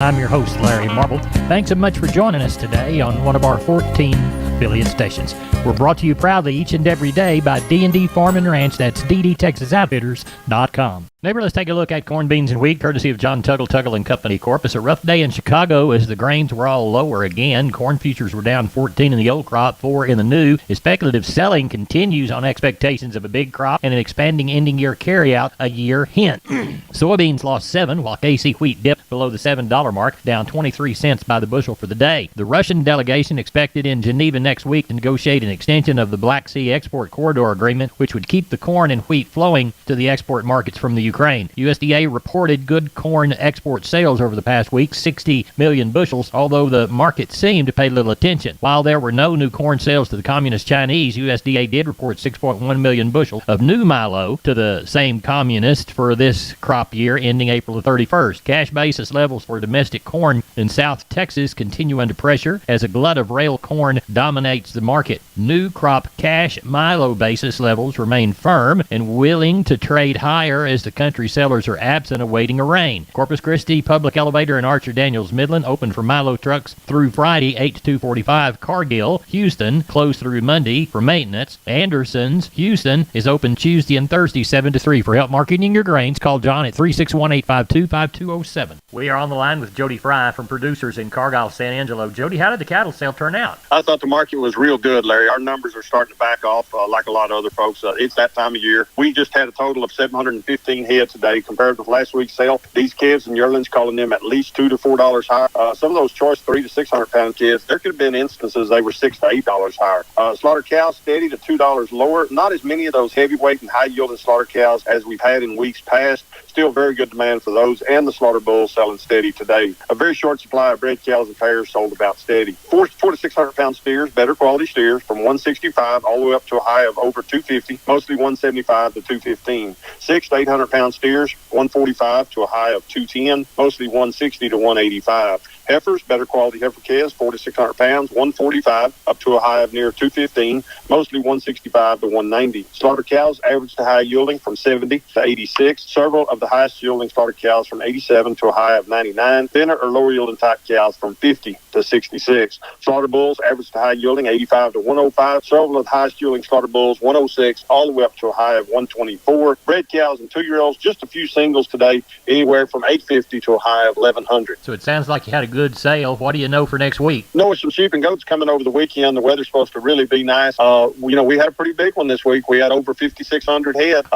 I'm your host, Larry Marble. Thanks so much for joining us today on one of our 14 affiliate stations. We're brought to you proudly each and every day by D&D Farm and Ranch. That's ddtexasoutfitters.com. Neighbor, let's take a look at corn, beans, and wheat, courtesy of John Tuggle and Company Corp. It's a rough day in Chicago as the grains were all lower again. Corn futures were down 14 in the old crop, 4 in the new. As speculative selling continues on expectations of a big crop and an expanding ending year carryout a year hint. Soybeans lost 7, while KC wheat dipped below the $7 mark, down 23 cents by the bushel for the day. The Russian delegation expected in Geneva next week to negotiate an extension of the Black Sea Export Corridor Agreement, which would keep the corn and wheat flowing to the export markets from the Ukraine. USDA reported good corn export sales over the past week, 60 million bushels, although the market seemed to pay little attention. While there were no new corn sales to the Communist Chinese, USDA did report 6.1 million bushels of new milo to the same communist for this crop year ending April the 31st. Cash basis levels for domestic corn in South Texas continue under pressure as a glut of rail corn dominates the market. New crop cash milo basis levels remain firm and willing to trade higher as the country sellers are absent awaiting a rain. Corpus Christi Public Elevator and Archer Daniels Midland open for milo trucks through Friday 8 to 2:45. Cargill Houston closed through Monday for maintenance. Anderson's Houston is open Tuesday and Thursday 7 to 3. For help marketing your grains, call John at 361-852-5207. We are on the line with Jody Fry from Producers in Cargyle, San Angelo. Jody, how did the cattle sale turn out? I thought the market was real good, Larry. Our numbers are starting to back off like a lot of other folks. It's that time of year. We just had a total of 715 head today compared with last week's sale. These calves and yearlings calling them at least $2 to $4 higher. Some of those choice 300 to 600 pound calves, there could have been instances they were $6 to $8 higher. Slaughter cows steady to $2 lower. Not as many of those heavyweight and high yielding slaughter cows as we've had in weeks past. Still very good demand for those, and the slaughter bulls selling steady today. A very short supply of bred cows and pairs sold about steady. 400 to 600 pound steers, better quality steers, from 165 all the way up to a high of over 250, mostly 175 to 215. 600 to 800 pound steers, 145 to a high of 210, mostly 160 to 185. Heifers, better quality heifer calves, 400 to 600 pounds, 145 up to a high of near 215, mostly 165 to 190. Slaughter cows, average to high yielding from 70 to 86. Several of the highest yielding slaughter cows from 87 to a high of 99. Thinner or lower yielding type cows from 50 to 66. Slaughter bulls, average to high yielding 85 to 105. Several of the highest yielding slaughter bulls, 106 all the way up to a high of 124. Bred cows and 2-year-olds, just a few singles today, anywhere from 850 to a high of 1100. So it sounds like you had a good sale. What do you know for next week? Know some sheep and goats coming over the weekend. The weather's supposed to really be nice. We had a pretty big one this week. We had over 5,600 head.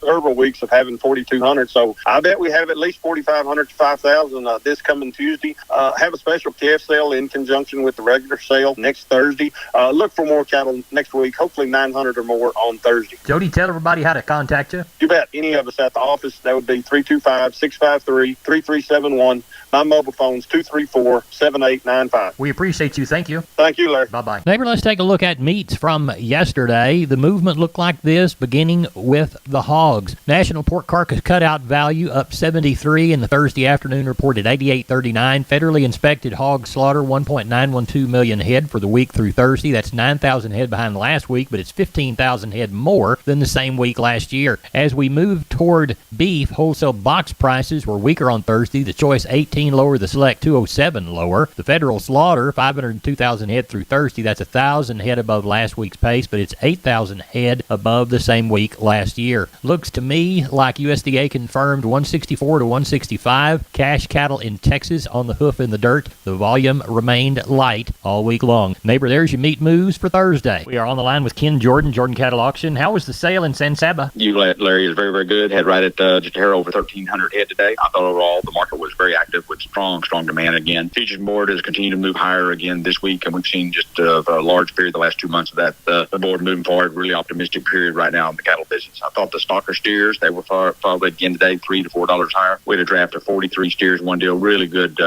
Several weeks of having 4,200. So I bet we have at least 4,500 to 5,000 this coming Tuesday. Have a special calf sale in conjunction with the regular sale next Thursday. Look for more cattle next week. Hopefully 900 or more on Thursday. Jody, tell everybody how to contact you. You bet. Any of us at the office, that would be 325-653-3371. My mobile phone's 234-7895. We appreciate you. Thank you. Thank you, Larry. Bye-bye. Neighbor, let's take a look at meats from yesterday. The movement looked like this, beginning with the hogs. National pork carcass cutout value up 73 in the Thursday afternoon, reported 88.39. Federally inspected hog slaughter 1.912 million head for the week through Thursday. That's 9,000 head behind last week, but it's 15,000 head more than the same week last year. As we move toward beef, wholesale box prices were weaker on Thursday. The choice 18 lower, the select 207 lower. The federal slaughter 502,000 head through Thursday. That's 1,000 head above last week's pace, but it's 8,000 head above the same week last year. Looks to me like USDA confirmed 164 to 165. Cash cattle in Texas on the hoof in the dirt. The volume remained light all week long. Neighbor, there's your meat moves for Thursday. We are on the line with Ken Jordan Cattle Auction. How was the sale in San Saba? Larry, is very, very good. Had right at just a hair over 1,300 head today. I thought overall the market was very active with strong demand again. Futures board has continued to move higher again this week, and we've seen just a large period the last 2 months of that. The board moving forward, really optimistic period right now in the cattle business. I thought the stocker steers, they were followed again today, $3 to $4 higher. We had a draft of 43 steers, one deal. Really good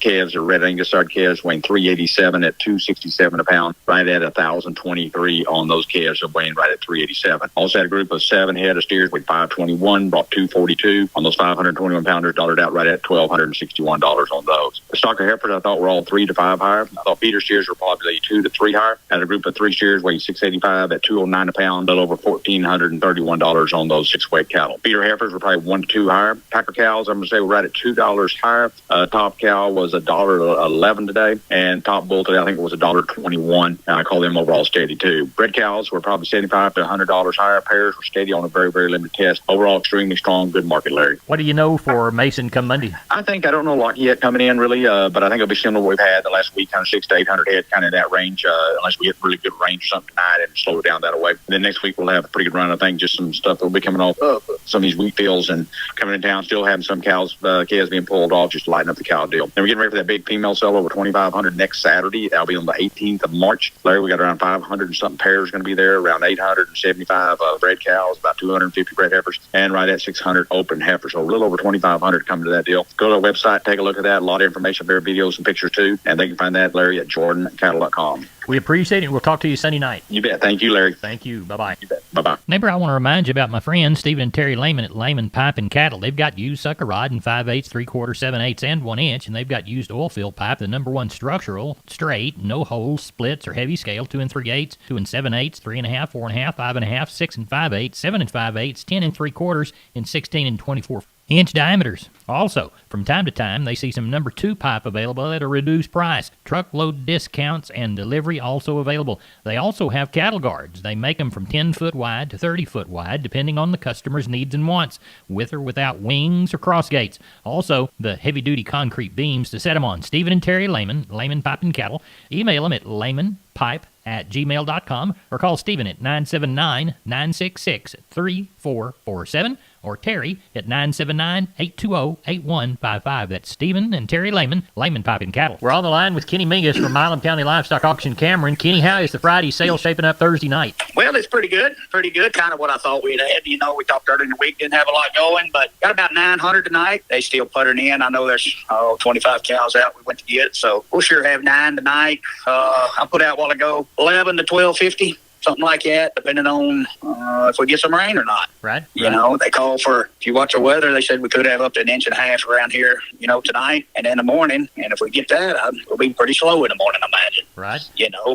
calves or red Angus stud calves weighing 387 at 267 a pound, right at 1,023 on those calves weighing right at 387. Also had a group of 7 head of steers with 521, brought 242 on those 521 pounders, dollared out right at $1,261 on those. The stocker heifers I thought were all 3 to 5 higher. I thought feeder steers were probably 2 to 3 higher. Had a group of 3 steers weighing 685 at 209 a pound, a little over $1,400 $131 on those 6-weight cattle. Feeder heifers were probably 1 to 2 higher. Packer cows, I'm going to say, we're right at $2 higher. Top cow was $1.11 today, and top bull today, I think it was $1.21. I call them overall steady too. Bred cows were probably $75 to $100 higher. Pairs were steady on a very, very limited test. Overall, extremely strong, good market, Larry. What do you know for Mason come Monday? I don't know a lot yet coming in really, but I think it'll be similar to what we've had the last week, kind of 600 to 800 head, kind of in that range, unless we get really good range or something tonight and slow it down that way. And then next week we'll have a pretty good run. I think just some stuff that will be coming off some of these wheat fields and coming in town, still having some calves being pulled off just to lighten up the cow deal. And we're getting ready for that big female sale over 2,500 next Saturday. That'll be on the 18th of March. Larry, we got around 500 and something pairs going to be there, around 875 bred cows, about 250 bred heifers, and right at 600 open heifers. So a little over 2,500 coming to that deal. Go to our website, take a look at that. A lot of information there, videos and pictures too. And they can find that, Larry, at jordancattle.com. We appreciate it. We'll talk to you Sunday night. You bet. Thank you, Larry. Thank you. Bye-bye. You bet. Bye-bye. Neighbor, I want to remind you about my friends Stephen and Terry Lehman at Lehman Pipe and Cattle. They've got used sucker rod in 5/8, 3/4, 7/8, and 1 inch, and they've got used oil field pipe, the #1 structural, straight, no holes, splits, or heavy scale, 2 3/8, 2 7/8, 3 1/2, 4 1/2, 5 1/2, 6 5/8, 7 5/8, 10 3/4, and 16 24-inch diameters. Also, from time to time, they see some #2 pipe available at a reduced price. Truckload discounts and delivery also available. They also have cattle guards. They make them from 10 foot wide to 30 foot wide, depending on the customer's needs and wants, with or without wings or cross gates. Also, the heavy-duty concrete beams to set them on. Stephen and Terry Lehman, Lehman Pipe and Cattle. Email them at lehmanpipe@gmail.com or call Stephen at 979-966-3447 or Terry at 979-820-8155. That's Stephen and Terry Lehman, Lehman Pipe and Cattle. We're on the line with Kenny Mingus from Milam County Livestock Auction, Cameron. Kenny, how is the Friday sale shaping up Thursday night? Well, it's pretty good. Kind of what I thought we'd had. We talked earlier in the week, didn't have a lot going, but got about 900 tonight. They still puttering in. I know there's 25 cows out we went to get, so we'll sure have 9 tonight. I put out a while ago 11 to 1250. Something like that, depending on if we get some rain or not. Right. They call for, if you watch the weather, they said we could have up to 1.5 inches around here, tonight and in the morning. And if we get that, we'll be pretty slow in the morning, I imagine. Right.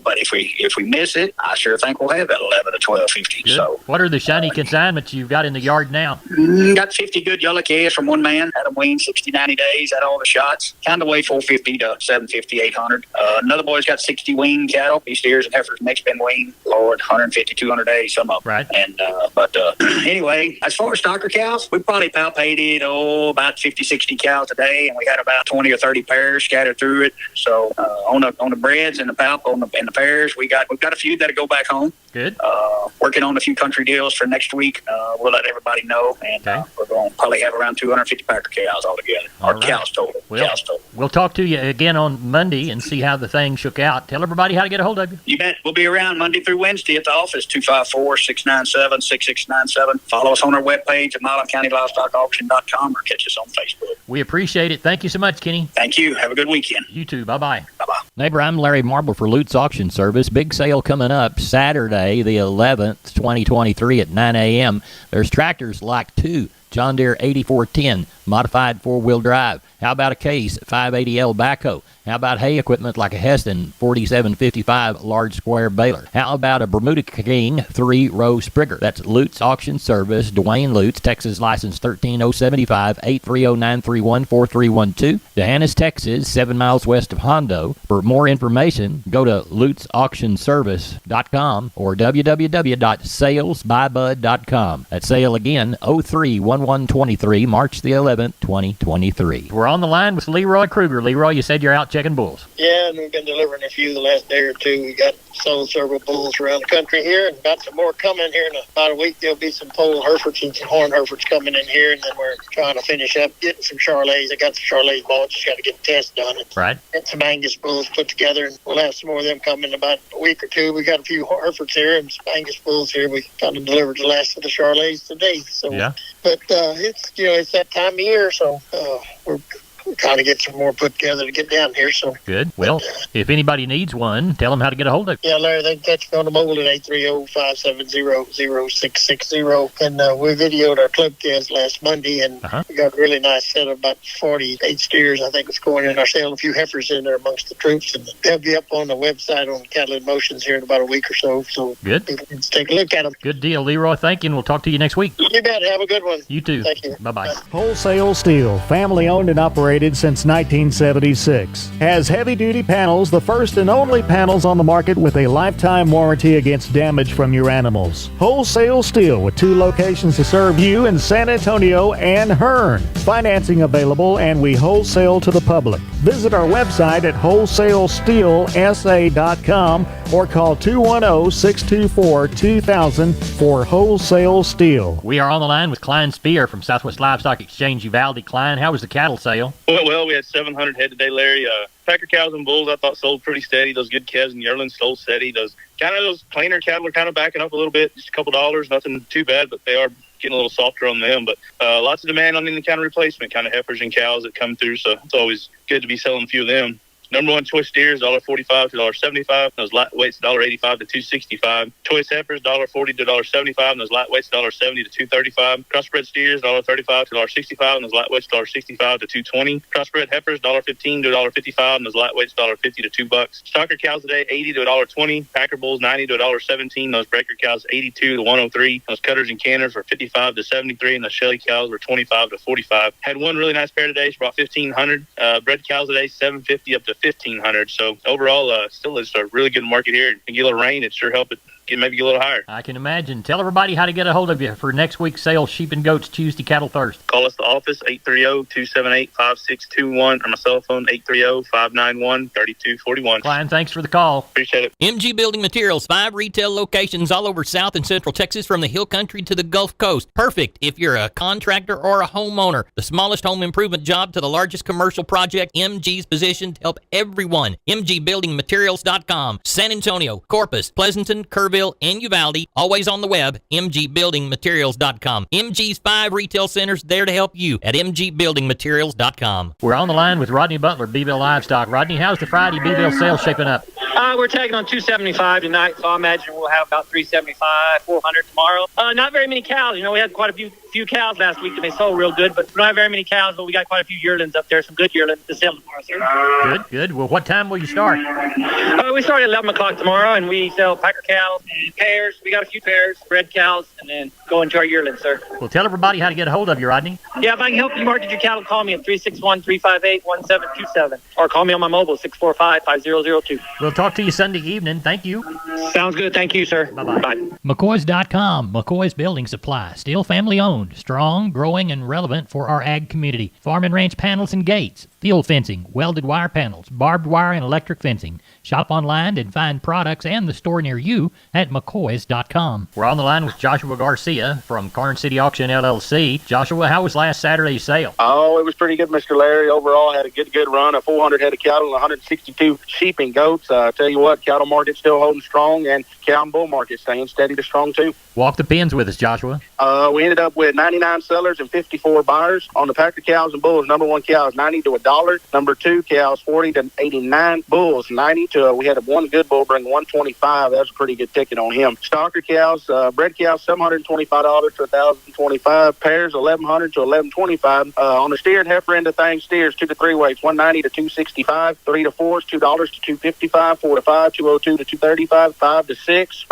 But if we miss it, I sure think we'll have that 11 to 1250. Good. So, what are the shiny consignments you've got in the yard now? Got 50 good yellow calves from one man. Had them weaned 60, 90 days. Had all the shots. Kind of weigh 450 to 750, 800. Another boy's got 60 weaned cattle. These steers and heifers next been weaned. Lord, 150, 200 days, some of them. Right. And, anyway, as far as stocker cows, we probably palpated, about 50, 60 cows a day, and we had about 20 or 30 pairs scattered through it. So, on the breds and the palp, and the pairs, we've got a few that'll go back home. Good. Working on a few country deals for next week. We'll let everybody know, and we're going to probably have around 250 packer cows altogether. All right. Cows total. Cows total. We'll talk to you again on Monday and see how the thing shook out. Tell everybody how to get a hold of you. You bet. We'll be around Monday through Wednesday at the office, 254-697-6697. Follow us on our webpage at MilamCountyLivestockAuction.com or catch us on Facebook. We appreciate it. Thank you so much, Kenny. Thank you. Have a good weekend. You too. Bye-bye. Bye-bye. Neighbor, I'm Larry Marble for Lutz Auction Service. Big sale coming up Saturday, the 11th, 2023 at 9 a.m. There's tractors like 2 John Deere 8410, modified 4-wheel drive. How about a Case 580L backhoe? How about hay equipment like a Heston 4755 large square baler? How about a Bermuda King 3-row Sprigger? That's Lutz Auction Service, Dwayne Lutz, Texas license 13075, 830-931-4312. D'Hanis, Texas, 7 miles west of Hondo. For more information, go to lutzauctionservice.com or www.salesbybud.com. That sale again, 03-1123, March the 11th, 2023. We're on the line with Leroy Kruger. Leroy, you said you're out checking bulls. Yeah, and we've been delivering a few the last day or two. We got sold several bulls around the country here, and got some more coming here in about a week. There'll be some pole Herefords and some horn Herefords coming in here, and then we're trying to finish up getting some Charolais. I got some Charolais bought, just got to get the test done. And right. Get some Angus bulls put together, and we'll have some more of them coming in about a week or two. We got a few Herefords here and some Angus bulls here. We kind of delivered the last of the Charolais today. So, yeah. But it's it's that time of year, so we're trying to get some more put together to get down here. So Good. Well, if anybody needs one, tell them how to get a hold of you. yeah, Larry, they can catch me on the mobile at 830-570-0660. And we videoed our club calves last Monday, and we got a really nice set of about 48 steers, I think, it's going in our sale. A few heifers in there amongst the troops, and they'll be up on the website on Cattle in Motions here in about a week or so. So Good. people can take a look at them. Good deal, Leroy. Thank you, and we'll talk to you next week. You bet. Have a good one. You too. Thank you. Bye-bye. Wholesale Steel, family owned and operated since 1976. Has heavy-duty panels, the first and only panels on the market with a lifetime warranty against damage from your animals. Wholesale Steel with 2 locations to serve you in San Antonio and Hearn. Financing available, and we wholesale to the public. Visit our website at wholesalesteelsa.com or call 210-624-2000 for Wholesale Steel. We are on the line with Klein Spear from Southwest Livestock Exchange Uvalde. Klein, how was the cattle sale? Well, we had 700 head today, Larry. Packer cows and bulls I thought sold pretty steady. Those good calves and yearlings sold steady. Those plainer cattle are kind of backing up a little bit, just a couple dollars, nothing too bad, but they are getting a little softer on them. But lots of demand on any kind of replacement kind of heifers and cows that come through, so it's always good to be selling a few of them. Number one choice steers, $1.45 to $1.75. Those lightweights, $1.85 to $2.65. Choice heifers, $1.40 to $1.75. And those lightweights, $1.70 to $2.35. Crossbred steers, $1.35 to $1.65. And those lightweights, $1.65 to $2.20. Crossbred heifers, $1.15 to $1.55. And those lightweights, $1.50 to $2. Stocker cows today, $80 to $1.20. Packer bulls, $90 to $1.17. Those breaker cows, $82 to $103. Those cutters and canners were $55 to $73. And the Shelly cows were $25 to $45. Had one really nice pair today. She brought 1,500. Bred cows today, $750 up to $1,500. So overall, still is a really good market here. And get a little rain, it sure helped it maybe get a little higher. I can imagine. Tell everybody how to get a hold of you for next week's sale, Sheep and Goats Tuesday Cattle Thursday. Call us the office, 830-278-5621, or my cell phone, 830-591-3241. Klein, thanks for the call. Appreciate it. MG Building Materials, 5 retail locations all over South and Central Texas from the Hill Country to the Gulf Coast. Perfect if you're a contractor or a homeowner. The smallest home improvement job to the largest commercial project, MG's positioned to help everyone. MGBuildingMaterials.com. San Antonio, Corpus, Pleasanton, Kerrville, and Uvalde. Always on the web, MGBuildingMaterials.com. MG's 5 retail centers there to help you at MGBuildingMaterials.com. We're on the line with Rodney Butler, Beeville Livestock. Rodney, how's the Friday Beeville sale shaping up? We're taking on 275 tonight, so I imagine we'll have about 375, 400 tomorrow. Not very many cows. You know, we had quite a few cows last week and they sold real good, but we don't have very many cows, but we got quite a few yearlings up there, some good yearlings to sell tomorrow, sir. Good. Well, what time will you start? We start at 11 o'clock tomorrow, and we sell packer cows and pairs. We got a few pairs, bred cows, and then go into our yearlings, sir. Well, tell everybody how to get a hold of you, Rodney. Yeah, if I can help you market your cattle, call me at 361-358-1727, or call me on my mobile, 645-5002. We'll talk to you Sunday evening. Thank you. Sounds good. Thank you, sir. Bye-bye. Bye. McCoys.com. McCoy's Building Supply. Still family owned. Strong, growing, and relevant for our ag community. Farm and ranch panels and gates. Field fencing. Welded wire panels. Barbed wire and electric fencing. Shop online and find products and the store near you at McCoys.com. We're on the line with Joshua Garcia from Karn City Auction LLC. Joshua, how was last Saturday's sale? Oh, it was pretty good, Mr. Larry. Overall, had a good run of 400 head of cattle and 162 sheep and goats. I tell you what, cattle market still holding strong, and cow and bull market staying steady to strong, too. Walk the pins with us, Joshua. We ended up with 99 sellers and 54 buyers. On the packer cows and bulls, number one cow is 90 to $1. Number two cows 40 to 89. Bulls 90 to we had one good bull bring 125. That was a pretty good ticket on him. Stocker cows, bred cows $725 to $1,025. Pairs 1,100 to $1,125. On the steer and heifer end of things, steers 2 to 3 weights 190 to 265. 3 to 4s $2 to 255. 4 to 5 202 to 235. 5 to 6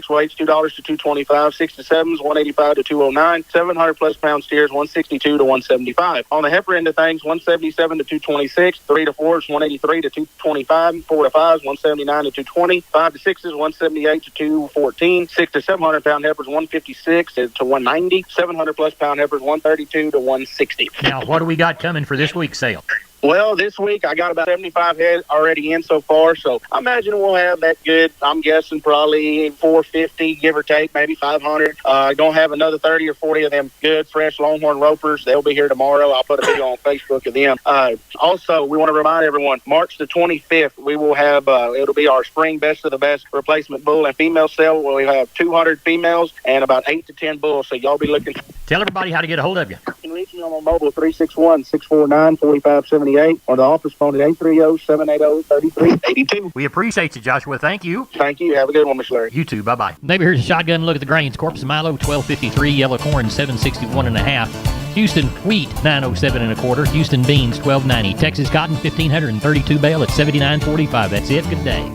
weights $2 to 225. 6 to 7s 185 to 209. 700 plus pound steers 162 to 175. On the heifer end of things, 177 to 226. 3 to 4s 183 to 225. 4 to 5s 179 to 220. 5 to 6s 178 to 214. 6 to 700 pound heifers 156 to 190. 700 plus pound heifers 132 to 160. Now, what do we got coming for this week's sale? Well, this week I got about 75 head already in so far, so I imagine we'll have that good. I'm guessing probably 450, give or take, maybe 500. Gonna have another 30 or 40 of them good, fresh Longhorn ropers. They'll be here tomorrow. I'll put a video on Facebook of them. Also, we want to remind everyone, March the 25th, we will have, it'll be our spring best of the best replacement bull and female sale. We'll have 200 females and about 8 to 10 bulls, so y'all be looking. Tell everybody how to get a hold of you. can reach me on my mobile 361-649-4578 or the office phone at 830-780-3382. We appreciate you, Joshua. Thank you. Thank you. Have a good one, Mr. Larry. You too. Bye-bye. Maybe here's a shotgun look at the grains. Corpus Milo, 1253. Yellow corn, 761.5. Houston wheat, 907 1/4. Houston beans, 1290. Texas cotton, 1,532 bale at 79.45. That's it. Good day.